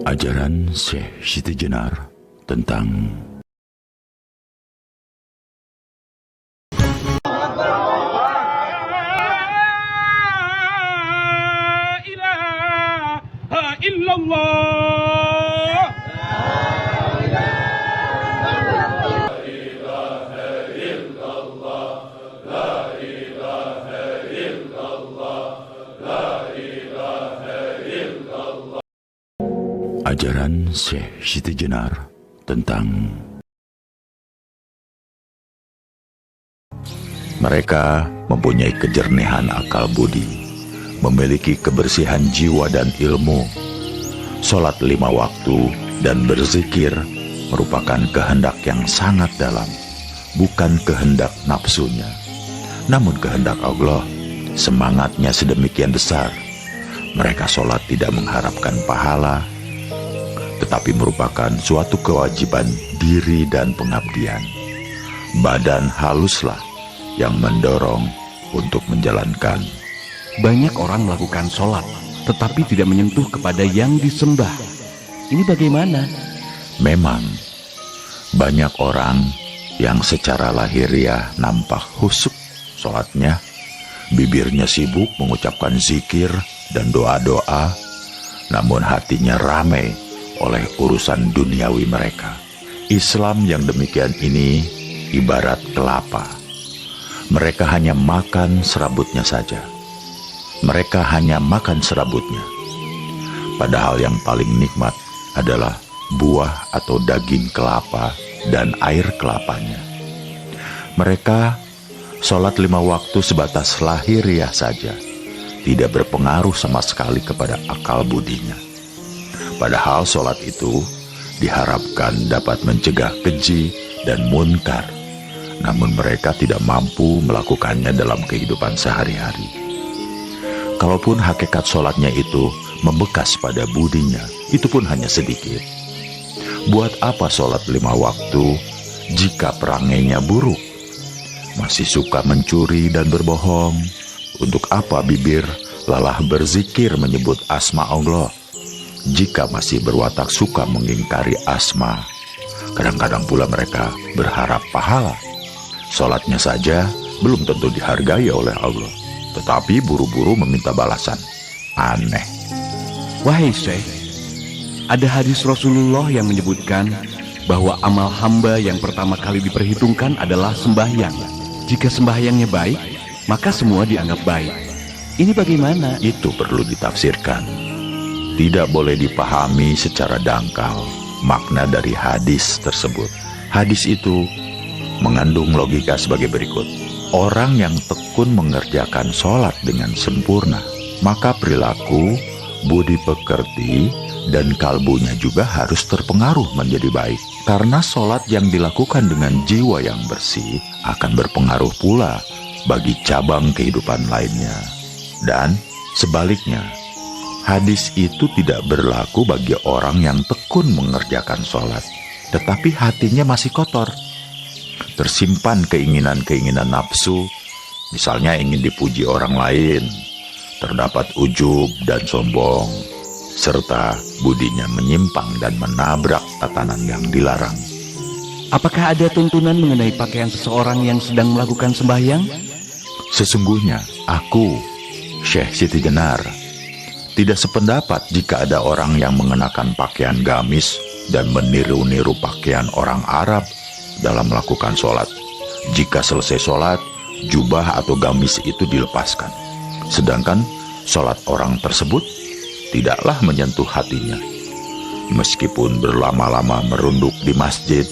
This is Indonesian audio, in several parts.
Ajaran Syekh Siti Jenar tentang ajaran Syekh Siti Jenar tentang mereka mempunyai kejernihan akal budi, memiliki kebersihan jiwa dan ilmu. Sholat 5 waktu dan berzikir merupakan kehendak yang sangat dalam, bukan kehendak nafsunya, namun kehendak Allah. Semangatnya sedemikian besar. Mereka sholat tidak mengharapkan pahala, tetapi merupakan suatu kewajiban diri dan pengabdian. Badan haluslah yang mendorong untuk menjalankan. Banyak orang melakukan sholat, tetapi tidak menyentuh kepada yang disembah. Ini bagaimana? Memang, banyak orang yang secara lahiriah nampak khusyuk sholatnya, bibirnya sibuk mengucapkan zikir dan doa-doa, namun hatinya ramai oleh urusan duniawi mereka. Islam yang demikian ini ibarat kelapa. Mereka hanya makan serabutnya saja. Mereka hanya makan serabutnya. Padahal yang paling nikmat adalah buah atau daging kelapa dan air kelapanya. Mereka sholat 5 waktu sebatas lahiriah saja, tidak berpengaruh sama sekali kepada akal budinya. Padahal sholat itu diharapkan dapat mencegah keji dan munkar, namun mereka tidak mampu melakukannya dalam kehidupan sehari-hari. Kalaupun hakikat sholatnya itu membekas pada budinya, itu pun hanya sedikit. Buat apa sholat 5 waktu jika perangainya buruk? Masih suka mencuri dan berbohong? Untuk apa bibir lelah berzikir menyebut asma Allah jika masih berwatak suka mengingkari asma? Kadang-kadang pula mereka berharap pahala. Sholatnya saja belum tentu dihargai oleh Allah, tetapi buru-buru meminta balasan. Aneh. Wahai Syekh, ada hadis Rasulullah yang menyebutkan bahwa amal hamba yang pertama kali diperhitungkan adalah sembahyang. Jika sembahyangnya baik, maka semua dianggap baik. Ini bagaimana? Itu perlu ditafsirkan. Tidak boleh dipahami secara dangkal makna dari hadis tersebut. Hadis itu mengandung logika sebagai berikut. Orang yang tekun mengerjakan sholat dengan sempurna, maka perilaku, budi pekerti, dan kalbunya juga harus terpengaruh menjadi baik. Karena sholat yang dilakukan dengan jiwa yang bersih akan berpengaruh pula bagi cabang kehidupan lainnya. Dan sebaliknya, hadis itu tidak berlaku bagi orang yang tekun mengerjakan sholat, tetapi hatinya masih kotor. Tersimpan keinginan-keinginan nafsu, misalnya ingin dipuji orang lain, terdapat ujub dan sombong, serta budinya menyimpang dan menabrak tatanan yang dilarang. Apakah ada tuntunan mengenai pakaian seseorang yang sedang melakukan sembahyang? Sesungguhnya aku, Syekh Siti Jenar, tidak sependapat jika ada orang yang mengenakan pakaian gamis dan meniru-niru pakaian orang Arab dalam melakukan sholat. Jika selesai sholat, jubah atau gamis itu dilepaskan, sedangkan sholat orang tersebut tidaklah menyentuh hatinya. Meskipun berlama-lama merunduk di masjid,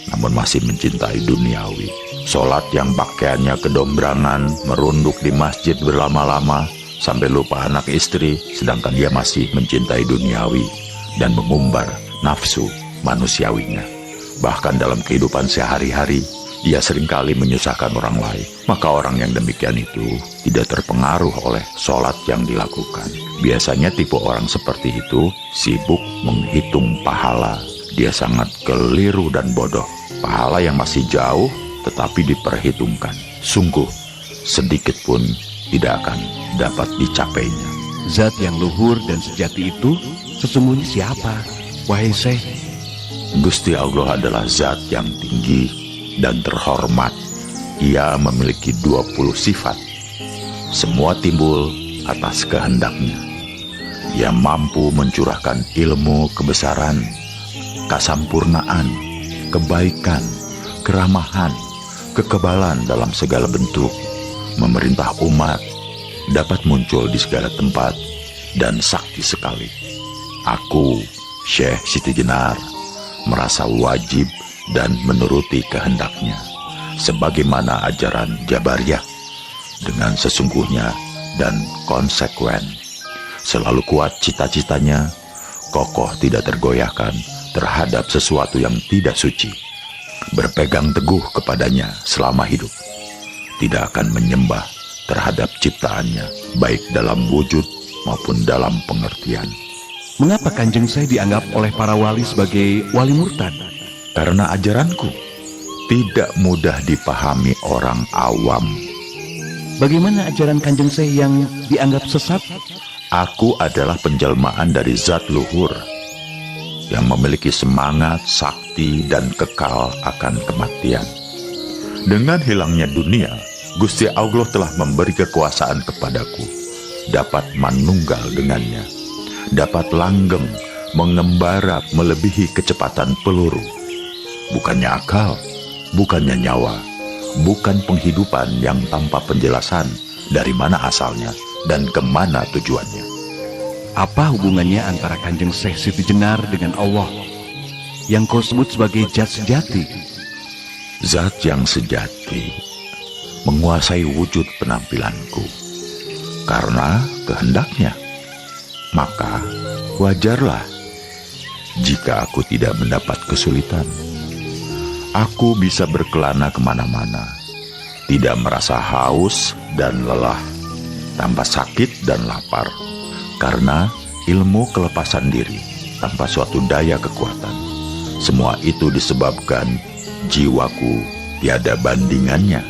namun masih mencintai duniawi. Sholat yang pakaiannya kedombrangan, merunduk di masjid berlama-lama sampai lupa anak istri, sedangkan dia masih mencintai duniawi dan mengumbar nafsu manusiawinya. Bahkan dalam kehidupan sehari-hari, Ia seringkali menyusahkan orang lain. Maka orang yang demikian itu tidak terpengaruh oleh sholat yang dilakukan. Biasanya tipe orang seperti itu sibuk menghitung pahala. Dia sangat keliru dan bodoh. Pahala yang masih jauh tetapi diperhitungkan. Sungguh sedikit pun tidak akan dapat dicapainya. Zat yang luhur dan sejati itu sesungguhnya siapa, wahai Syekh? Gusti Allah adalah zat yang tinggi dan terhormat. Ia memiliki 20 sifat. Semua timbul atas kehendaknya. Ia mampu mencurahkan ilmu kebesaran, kesampurnaan, kebaikan, keramahan, kekebalan dalam segala bentuk. Memerintah umat dapat muncul di segala tempat dan sakti sekali. Aku, Syekh Siti Jenar, merasa wajib dan menuruti kehendaknya sebagaimana ajaran Jabariyah dengan sesungguhnya dan konsekuen. Selalu kuat cita-citanya, kokoh tidak tergoyahkan terhadap sesuatu yang tidak suci, berpegang teguh kepadanya selama hidup, tidak akan menyembah terhadap ciptaannya baik dalam wujud maupun dalam pengertian. Mengapa Kanjeng Syekh dianggap oleh para wali sebagai wali murtad? Karena ajaranku tidak mudah dipahami orang awam. Bagaimana ajaran Kanjeng Syekh yang dianggap sesat? Aku adalah penjelmaan dari zat luhur yang memiliki semangat, sakti, dan kekal akan kematian. Dengan hilangnya dunia, Gusti Allah telah memberi kekuasaan kepadaku, dapat manunggal dengannya, dapat langgeng, mengembara melebihi kecepatan peluru. Bukannya akal, bukannya nyawa, bukan penghidupan yang tanpa penjelasan dari mana asalnya dan kemana tujuannya. Apa hubungannya antara Kanjeng Syekh Siti Jenar dengan Allah yang kau sebut sebagai zat sejati? Zat yang sejati menguasai wujud penampilanku karena kehendaknya. Maka wajarlah jika aku tidak mendapat kesulitan. Aku bisa berkelana kemana-mana, tidak merasa haus dan lelah, tanpa sakit dan lapar, karena ilmu kelepasan diri tanpa suatu daya kekuatan. Semua itu disebabkan jiwaku tiada bandingannya.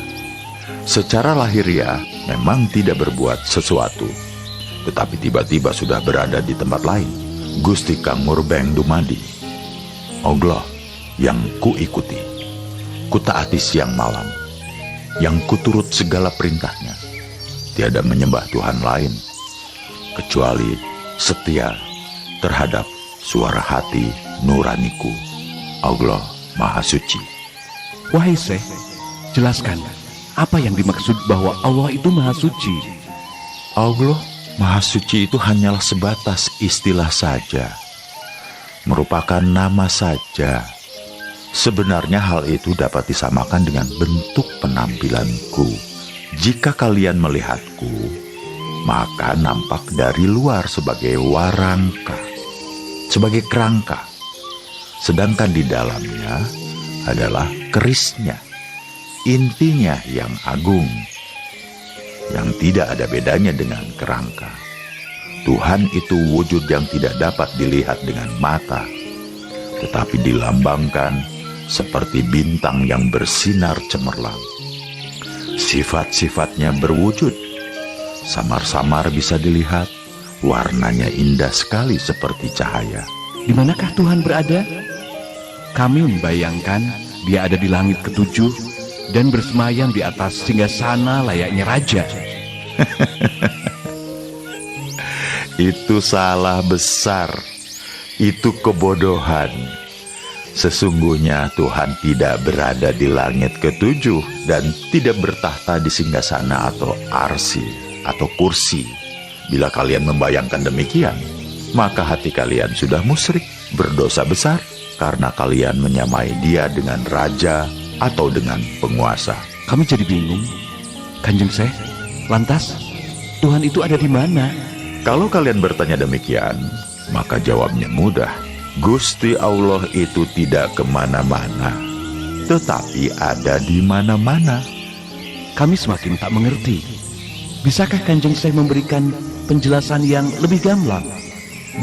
Secara lahiriah memang tidak berbuat sesuatu, tetapi tiba-tiba sudah berada di tempat lain. Gusti Kang Murbeng dumadi, Allah yang kuikuti, kutaati siang malam, yang kuturut segala perintahnya. Tiada menyembah Tuhan lain kecuali setia terhadap suara hati nuraniku. Allah Maha Suci. Wahai Syekh, jelaskan apa yang dimaksud bahwa Allah itu Maha Suci? Allah Maha Suci itu hanyalah sebatas istilah saja, merupakan nama saja. Sebenarnya hal itu dapat disamakan dengan bentuk penampilanku. Jika kalian melihatku, maka nampak dari luar sebagai warangka, sebagai kerangka, sedangkan di dalamnya adalah kerisnya, intinya yang agung, yang tidak ada bedanya dengan kerangka. Tuhan itu wujud yang tidak dapat dilihat dengan mata, tetapi dilambangkan seperti bintang yang bersinar cemerlang. Sifat-sifatnya berwujud, samar-samar bisa dilihat, warnanya indah sekali seperti cahaya. Di manakah Tuhan berada? Kami membayangkan Dia ada di langit ketujuh dan bersemayam di atas singgasana layaknya raja. Itu salah besar, itu kebodohan. Sesungguhnya Tuhan tidak berada di langit ketujuh dan tidak bertahta di singgasana atau arsi atau kursi. Bila kalian membayangkan demikian, maka hati kalian sudah musyrik, berdosa besar, karena kalian menyamai Dia dengan raja atau dengan penguasa. Kami jadi bingung, Kanjeng Syekh. Lantas, Tuhan itu ada di mana? Kalau kalian bertanya demikian, maka jawabnya mudah. Gusti Allah itu tidak kemana-mana, tetapi ada di mana-mana. Kami semakin tak mengerti. Bisakah Kanjeng Syekh memberikan penjelasan yang lebih gamblang?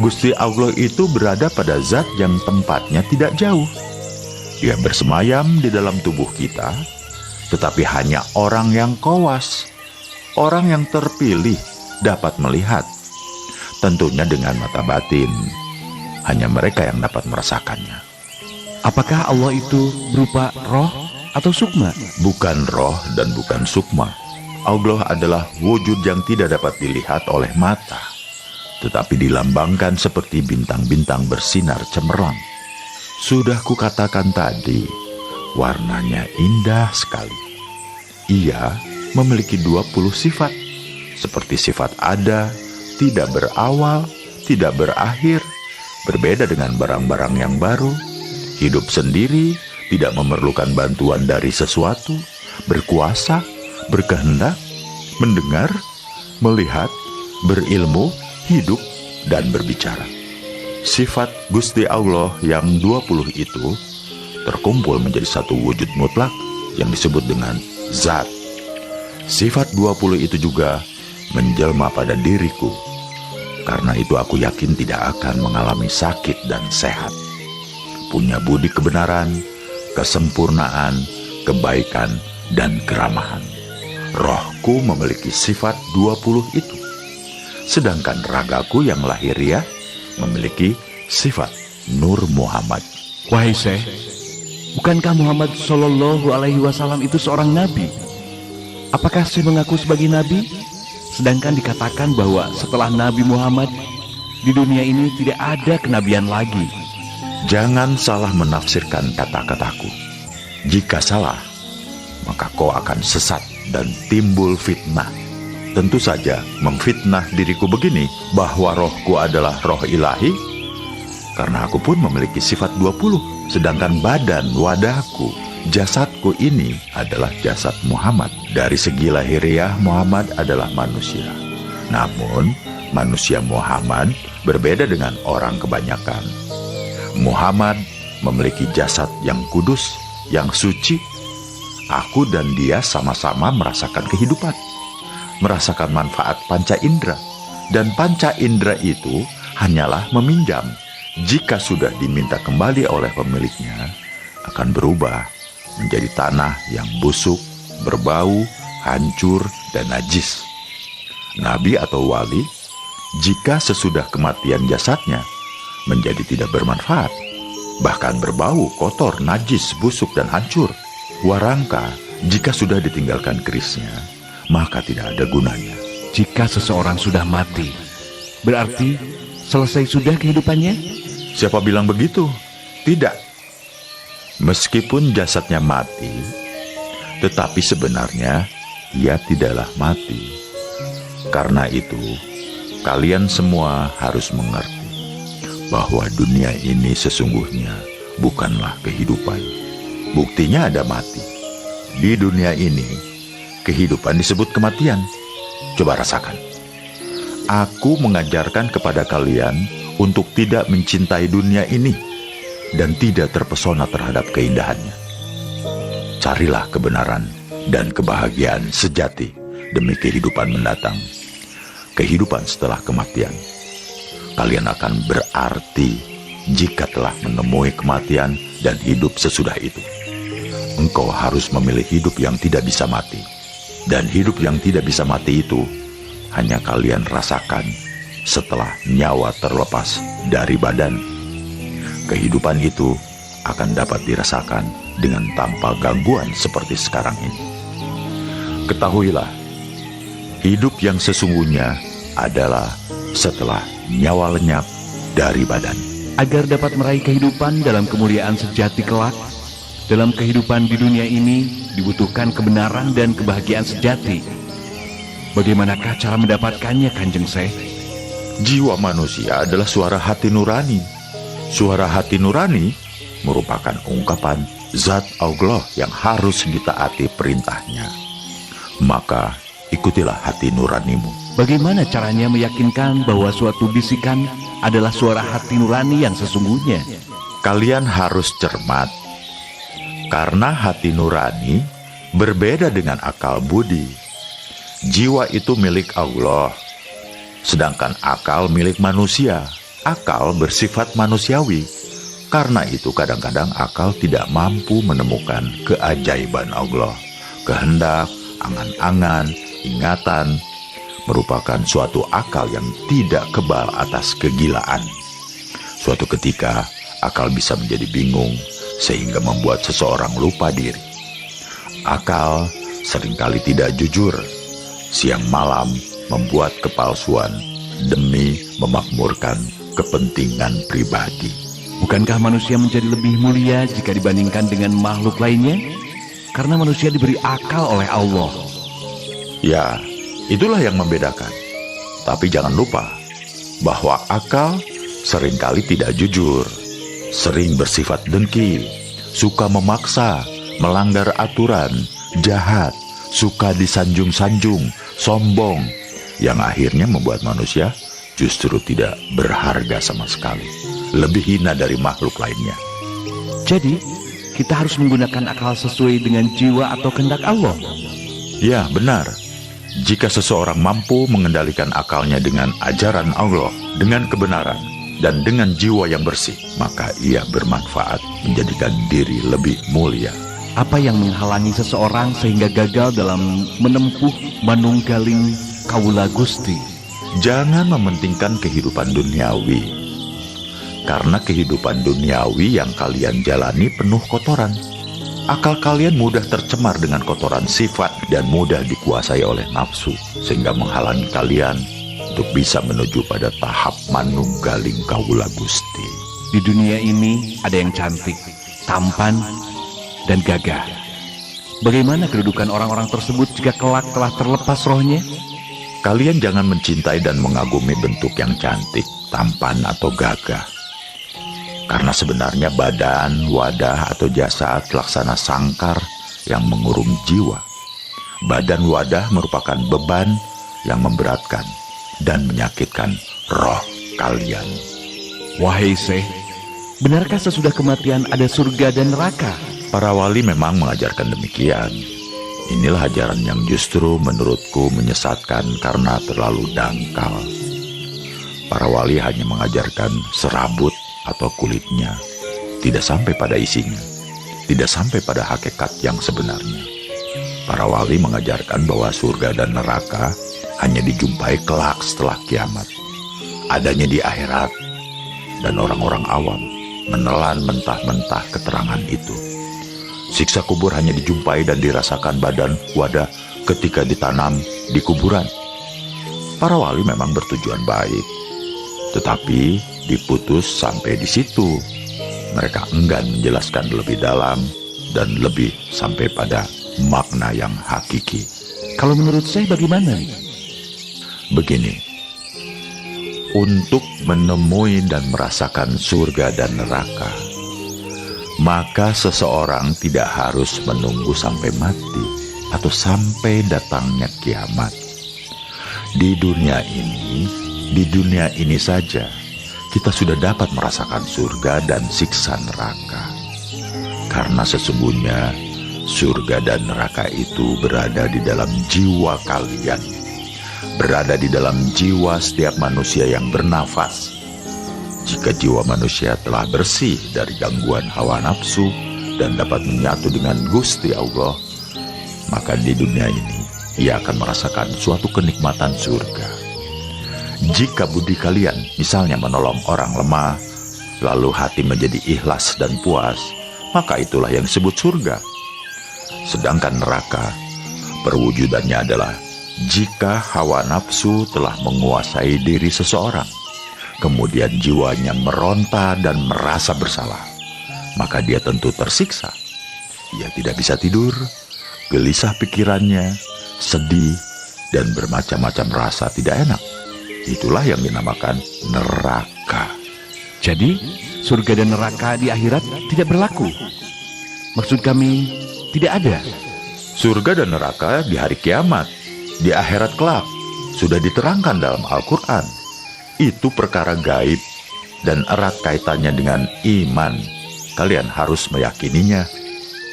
Gusti Allah itu berada pada zat yang tempatnya tidak jauh. Dia bersemayam di dalam tubuh kita, tetapi hanya orang yang kowas, orang yang terpilih dapat melihat. Tentunya dengan mata batin, hanya mereka yang dapat merasakannya. Apakah Allah itu berupa roh atau sukma? Bukan roh dan bukan sukma. Allah adalah wujud yang tidak dapat dilihat oleh mata, tetapi dilambangkan seperti bintang-bintang bersinar cemerlang. Sudah kukatakan tadi, warnanya indah sekali. Ia memiliki 20 sifat, seperti sifat ada, tidak berawal, tidak berakhir, berbeda dengan barang-barang yang baru, hidup sendiri, tidak memerlukan bantuan dari sesuatu, berkuasa, berkehendak, mendengar, melihat, berilmu, hidup, dan berbicara. Sifat Gusti Allah yang 20 itu terkumpul menjadi satu wujud mutlak yang disebut dengan zat. Sifat 20 itu juga menjelma pada diriku. Karena itu aku yakin tidak akan mengalami sakit dan sehat. Punya budi kebenaran, kesempurnaan, kebaikan, dan keramahan. Rohku memiliki sifat 20 itu. Sedangkan ragaku yang lahiriah memiliki sifat Nur Muhammad. Wahai Syekh, bukankah Muhammad Shallallahu Alaihi Wasallam itu seorang nabi? Apakah Syekh mengaku sebagai nabi? Sedangkan dikatakan bahwa setelah Nabi Muhammad di dunia ini tidak ada kenabian lagi. Jangan salah menafsirkan kata-kataku. Jika salah, maka kau akan sesat dan timbul fitnah. Tentu saja memfitnah diriku begini, bahwa rohku adalah roh ilahi, karena aku pun memiliki sifat 20, sedangkan badan, wadahku, jasadku ini adalah jasad Muhammad. Dari segi lahiriah, Muhammad adalah manusia. Namun, manusia Muhammad berbeda dengan orang kebanyakan. Muhammad memiliki jasad yang kudus, yang suci. Aku dan dia sama-sama merasakan kehidupan, merasakan manfaat panca indera. Dan panca indera itu hanyalah meminjam. Jika sudah diminta kembali oleh pemiliknya, akan berubah menjadi tanah yang busuk, berbau, hancur, dan najis. Nabi atau wali, jika sesudah kematian jasadnya menjadi tidak bermanfaat, bahkan berbau, kotor, najis, busuk, dan hancur. Warangka, jika sudah ditinggalkan kerisnya, maka tidak ada gunanya. Jika seseorang sudah mati, berarti selesai sudah kehidupannya? Siapa bilang begitu? Tidak. Meskipun jasadnya mati, tetapi sebenarnya ia tidaklah mati. Karena itu, kalian semua harus mengerti bahwa dunia ini sesungguhnya bukanlah kehidupan. Buktinya ada mati. Di dunia ini, kehidupan disebut kematian. Coba rasakan. Aku mengajarkan kepada kalian untuk tidak mencintai dunia ini dan tidak terpesona terhadap keindahannya. Carilah kebenaran dan kebahagiaan sejati demi kehidupan mendatang. Kehidupan setelah kematian. Kalian akan berarti jika telah menemui kematian dan hidup sesudah itu. Engkau harus memilih hidup yang tidak bisa mati. Dan hidup yang tidak bisa mati itu hanya kalian rasakan setelah nyawa terlepas dari badan. Kehidupan itu akan dapat dirasakan dengan tanpa gangguan seperti sekarang ini. Ketahuilah, hidup yang sesungguhnya adalah setelah nyawa lenyap dari badan. Agar dapat meraih kehidupan dalam kemuliaan sejati kelak, dalam kehidupan di dunia ini dibutuhkan kebenaran dan kebahagiaan sejati. Bagaimanakah cara mendapatkannya, Kanjeng Syekh? Jiwa manusia adalah suara hati nurani. Suara hati nurani merupakan ungkapan zat Allah yang harus ditaati perintahnya. Maka ikutilah hati nuranimu. Bagaimana caranya meyakinkan bahwa suatu bisikan adalah suara hati nurani yang sesungguhnya? Kalian harus cermat. Karena hati nurani berbeda dengan akal budi. Jiwa itu milik Allah, sedangkan akal milik manusia. Akal bersifat manusiawi. Karena itu kadang-kadang akal tidak mampu menemukan keajaiban Allah. Kehendak, angan-angan, ingatan merupakan suatu akal yang tidak kebal atas kegilaan. Suatu ketika, akal bisa menjadi bingung sehingga membuat seseorang lupa diri. Akal seringkali tidak jujur. Siang malam membuat kepalsuan demi memakmurkan kepentingan pribadi. Bukankah manusia menjadi lebih mulia jika dibandingkan dengan makhluk lainnya? Karena manusia diberi akal oleh Allah. Ya, itulah yang membedakan. Tapi jangan lupa bahwa akal seringkali tidak jujur, sering bersifat dengki, suka memaksa, melanggar aturan, jahat, suka disanjung-sanjung, sombong, yang akhirnya membuat manusia justru tidak berharga sama sekali, lebih hina dari makhluk lainnya. Jadi, kita harus menggunakan akal sesuai dengan jiwa atau kehendak Allah. Ya, benar. Jika seseorang mampu mengendalikan akalnya dengan ajaran Allah, dengan kebenaran, dan dengan jiwa yang bersih, maka ia bermanfaat menjadikan diri lebih mulia. Apa yang menghalangi seseorang sehingga gagal dalam menempuh manunggaling kaula Gusti? Jangan mementingkan kehidupan duniawi, karena kehidupan duniawi yang kalian jalani penuh kotoran. Akal kalian mudah tercemar dengan kotoran sifat dan mudah dikuasai oleh nafsu, sehingga menghalangi kalian untuk bisa menuju pada tahap manunggaling kaula Gusti. Di dunia ini ada yang cantik, tampan, dan gagah. Bagaimana kedudukan orang-orang tersebut jika kelak telah terlepas rohnya? Kalian jangan mencintai dan mengagumi bentuk yang cantik, tampan, atau gagah. Karena sebenarnya badan, wadah, atau jasad laksana sangkar yang mengurung jiwa. Badan wadah merupakan beban yang memberatkan dan menyakitkan roh kalian. Wahai Syekh, benarkah sesudah kematian ada surga dan neraka? Para wali memang mengajarkan demikian. Inilah ajaran yang justru menurutku menyesatkan karena terlalu dangkal. Para wali hanya mengajarkan serabut atau kulitnya, tidak sampai pada isinya, tidak sampai pada hakikat yang sebenarnya. Para wali mengajarkan bahwa surga dan neraka hanya dijumpai kelak setelah kiamat, adanya di akhirat, dan orang-orang awam menelan mentah-mentah keterangan itu. Siksa kubur hanya dijumpai dan dirasakan badan wadah ketika ditanam di kuburan. Para wali memang bertujuan baik, tetapi diputus sampai di situ. Mereka enggan menjelaskan lebih dalam dan lebih sampai pada makna yang hakiki. Kalau menurut saya bagaimana? Begini, untuk menemui dan merasakan surga dan neraka, maka seseorang tidak harus menunggu sampai mati atau sampai datangnya kiamat. Di dunia ini saja kita sudah dapat merasakan surga dan siksa neraka. Karena sesungguhnya surga dan neraka itu berada di dalam jiwa kalian, berada di dalam jiwa setiap manusia yang bernafas. Jika jiwa manusia telah bersih dari gangguan hawa nafsu dan dapat menyatu dengan Gusti Allah, maka di dunia ini ia akan merasakan suatu kenikmatan surga. Jika budi kalian misalnya menolong orang lemah, lalu hati menjadi ikhlas dan puas, maka itulah yang disebut surga. Sedangkan neraka, perwujudannya adalah jika hawa nafsu telah menguasai diri seseorang, kemudian jiwanya meronta dan merasa bersalah, maka dia tentu tersiksa. Ia tidak bisa tidur, gelisah pikirannya, sedih, dan bermacam-macam rasa tidak enak. Itulah yang dinamakan neraka. Jadi, surga dan neraka di akhirat tidak berlaku? Maksud kami, tidak ada. Surga dan neraka di hari kiamat, di akhirat kelak, sudah diterangkan dalam Al-Quran. Itu perkara gaib dan erat kaitannya dengan iman. Kalian harus meyakininya.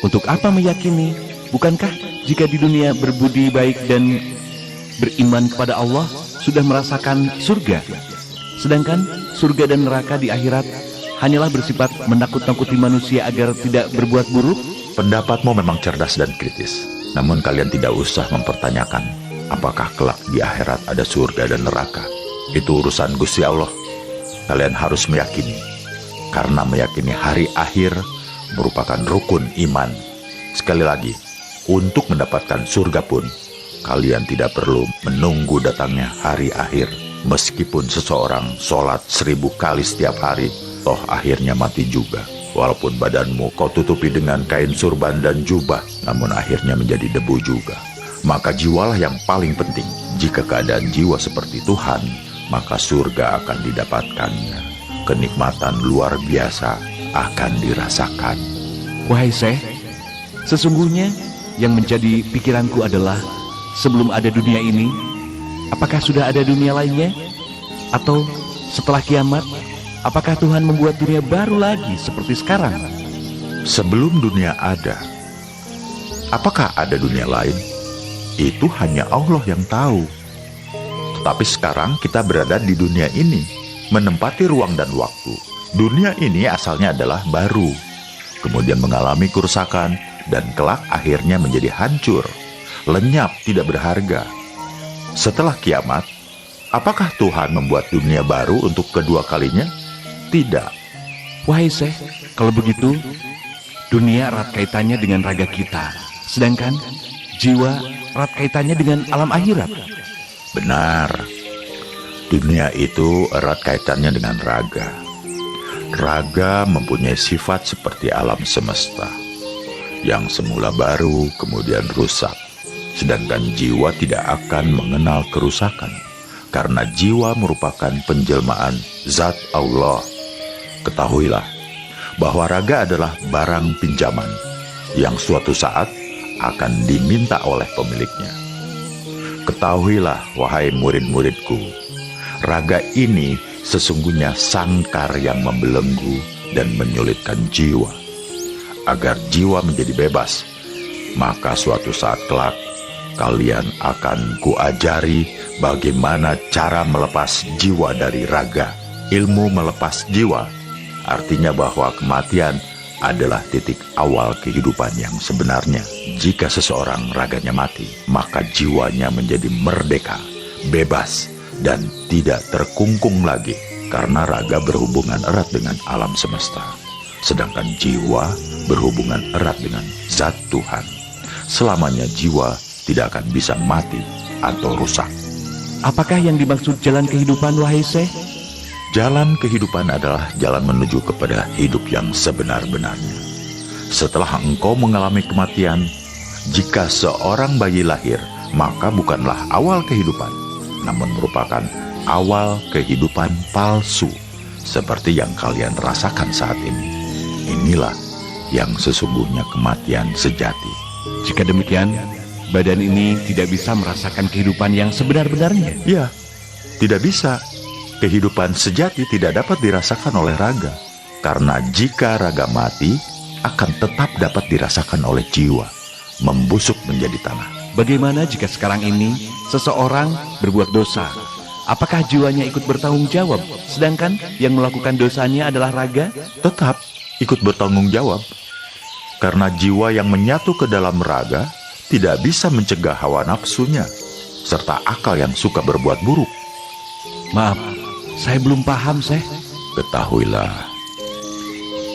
Untuk apa meyakini? Bukankah jika di dunia berbudi baik dan beriman kepada Allah sudah merasakan surga? Sedangkan surga dan neraka di akhirat hanyalah bersifat menakut-nakuti manusia agar tidak berbuat buruk? Pendapatmu memang cerdas dan kritis. Namun kalian tidak usah mempertanyakan apakah kelak di akhirat ada surga dan neraka. Itu urusan Gusti Allah. Kalian harus meyakini, karena meyakini hari akhir merupakan rukun iman. Sekali lagi, untuk mendapatkan surga pun kalian tidak perlu menunggu datangnya hari akhir. Meskipun seseorang sholat 1000 kali setiap hari, toh akhirnya mati juga. Walaupun badanmu kau tutupi dengan kain surban dan jubah, namun akhirnya menjadi debu juga. Maka jiwalah yang paling penting. Jika keadaan jiwa seperti Tuhan, maka surga akan didapatkannya. Kenikmatan luar biasa akan dirasakan. Wahai Syekh, sesungguhnya yang menjadi pikiranku adalah sebelum ada dunia ini, apakah sudah ada dunia lainnya? Atau setelah kiamat, apakah Tuhan membuat dunia baru lagi seperti sekarang? Sebelum dunia ada, apakah ada dunia lain? Itu hanya Allah yang tahu. Tetapi sekarang kita berada di dunia ini, menempati ruang dan waktu. Dunia ini asalnya adalah baru, kemudian mengalami kerusakan, dan kelak akhirnya menjadi hancur, lenyap, tidak berharga. Setelah kiamat, apakah Tuhan membuat dunia baru untuk kedua kalinya? Tidak. Wahai Syekh, kalau begitu, dunia erat kaitannya dengan raga kita, sedangkan jiwa erat kaitannya dengan alam akhirat. Benar. Dunia itu erat kaitannya dengan raga. Raga mempunyai sifat seperti alam semesta, yang semula baru kemudian rusak. Sedangkan jiwa tidak akan mengenal kerusakan, karena jiwa merupakan penjelmaan zat Allah. Ketahuilah bahwa raga adalah barang pinjaman yang suatu saat akan diminta oleh pemiliknya. Ketahuilah, wahai murid-muridku, raga ini sesungguhnya sangkar yang membelenggu dan menyulitkan jiwa. Agar jiwa menjadi bebas, maka suatu saat kelak kalian akan kuajari bagaimana cara melepas jiwa dari raga. Ilmu melepas jiwa artinya bahwa kematian adalah titik awal kehidupan yang sebenarnya. Jika seseorang raganya mati, maka jiwanya menjadi merdeka, bebas, dan tidak terkungkung lagi, karena raga berhubungan erat dengan alam semesta. Sedangkan jiwa berhubungan erat dengan zat Tuhan. Selamanya jiwa tidak akan bisa mati atau rusak. Apakah yang dimaksud jalan kehidupan, wahai Syekh? Jalan kehidupan adalah jalan menuju kepada hidup yang sebenar-benarnya. Setelah engkau mengalami kematian, jika seorang bayi lahir, maka bukanlah awal kehidupan, namun merupakan awal kehidupan palsu, seperti yang kalian rasakan saat ini. Inilah yang sesungguhnya kematian sejati. Jika demikian, badan ini tidak bisa merasakan kehidupan yang sebenar-benarnya. Ya, tidak bisa. Kehidupan sejati tidak dapat dirasakan oleh raga, karena jika raga mati, akan tetap dapat dirasakan oleh jiwa, membusuk menjadi tanah. Bagaimana jika sekarang ini seseorang berbuat dosa? Apakah jiwanya ikut bertanggung jawab, sedangkan yang melakukan dosanya adalah raga? Tetap ikut bertanggung jawab, karena jiwa yang menyatu ke dalam raga tidak bisa mencegah hawa nafsunya, serta akal yang suka berbuat buruk. Maaf, saya belum paham, Syekh. Ketahuilah,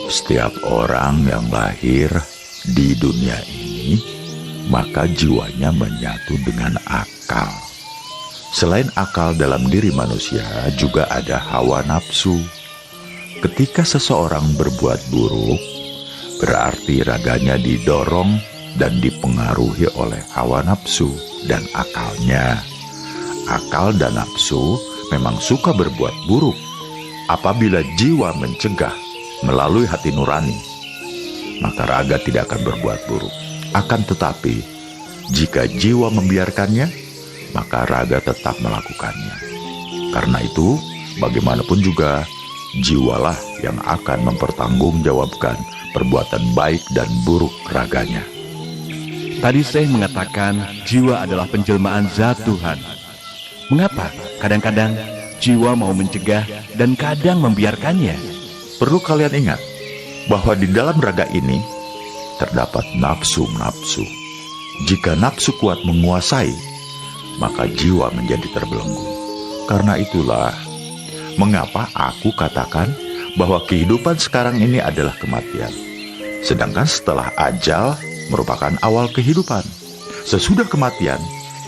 setiap orang yang lahir di dunia ini, maka jiwanya menyatu dengan akal. Selain akal dalam diri manusia, juga ada hawa nafsu. Ketika seseorang berbuat buruk, berarti raganya didorong dan dipengaruhi oleh hawa nafsu dan akalnya. Akal dan nafsu memang suka berbuat buruk. Apabila jiwa mencegah melalui hati nurani, maka raga tidak akan berbuat buruk. Akan tetapi, jika jiwa membiarkannya, maka raga tetap melakukannya. Karena itu, bagaimanapun juga, jiwalah yang akan mempertanggungjawabkan perbuatan baik dan buruk raganya. Tadi Syekh mengatakan jiwa adalah penjelmaan zat Tuhan. Mengapa kadang-kadang jiwa mau mencegah dan kadang membiarkannya? Perlu kalian ingat bahwa di dalam raga ini terdapat nafsu-nafsu. Jika nafsu kuat menguasai, maka jiwa menjadi terbelenggu. Karena itulah mengapa aku katakan bahwa kehidupan sekarang ini adalah kematian, sedangkan setelah ajal merupakan awal kehidupan. Sesudah kematian,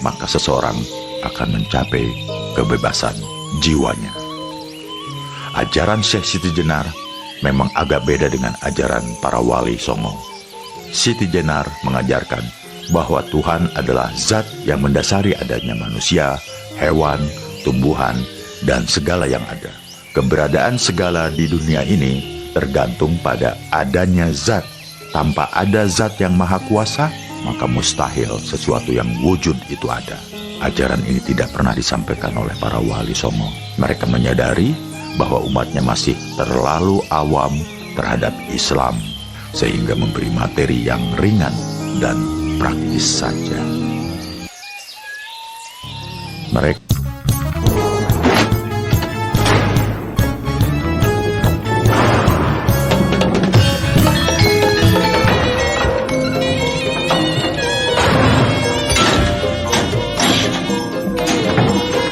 maka seseorang akan mencapai kebebasan jiwanya. Ajaran Syekh Siti Jenar memang agak beda dengan ajaran para wali songo. Siti Jenar mengajarkan bahwa Tuhan adalah zat yang mendasari adanya manusia, hewan, tumbuhan, dan segala yang ada. Keberadaan segala di dunia ini tergantung pada adanya zat. Tanpa ada zat yang maha kuasa, maka mustahil sesuatu yang wujud itu ada. Ajaran ini tidak pernah disampaikan oleh para wali songo. Mereka menyadari bahwa umatnya masih terlalu awam terhadap Islam, sehingga memberi materi yang ringan dan praktis saja. Mereka